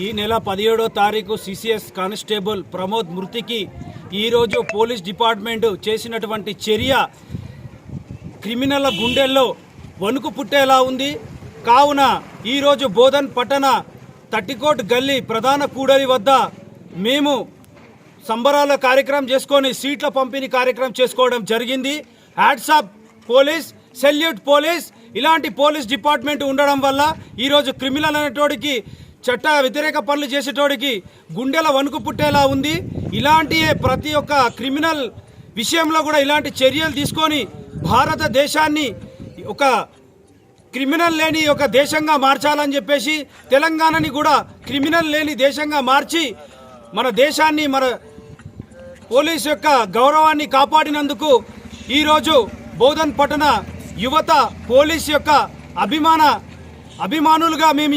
ఈ నెల 17వ తారీఖు సిసిఎస్ కానిస్టేబుల్ ప్రమోద్ మృతికి ఈరోజు పోలీస్ డిపార్ట్మెంటు చేసినటువంటి చర్య క్రిమినల్ గుండెల్లో వణుకు పుట్టేలా ఉంది. కావున ఈరోజు బోధన్ పట్టణ తట్టికోట్ గల్లీ ప్రధాన కూడలి వద్ద మేము సంబరాల కార్యక్రమం చేసుకొని సీట్ల పంపిణీ కార్యక్రమం చేసుకోవడం జరిగింది. Hats off police, salute police. ఇలాంటి పోలీస్ డిపార్ట్మెంట్ ఉండడం వల్ల ఈరోజు క్రిమినల్ అనేటోడికి, చట్ట వ్యతిరేక పనులు చేసేటోడికి గుండెల వణుకు పుట్టేలా ఉంది. ఇలాంటి ప్రతి ఒక్క క్రిమినల్ విషయంలో కూడా ఇలాంటి చర్యలు తీసుకొని భారతదేశాన్ని ఒక క్రిమినల్ లేని ఒక దేశంగా మార్చాలని చెప్పేసి, తెలంగాణని కూడా క్రిమినల్ లేని దేశంగా మార్చి మన దేశాన్ని, మన పోలీస్ యొక్క గౌరవాన్ని కాపాడినందుకు ఈరోజు బోధన్ పట్టణ యువత పోలీస్ యొక్క అభిమానులుగా మేము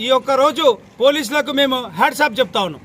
ఈ యొక్క రోజు పోలీసులకు మేము హ్యాట్సాప్ చెప్తా ఉన్నాం.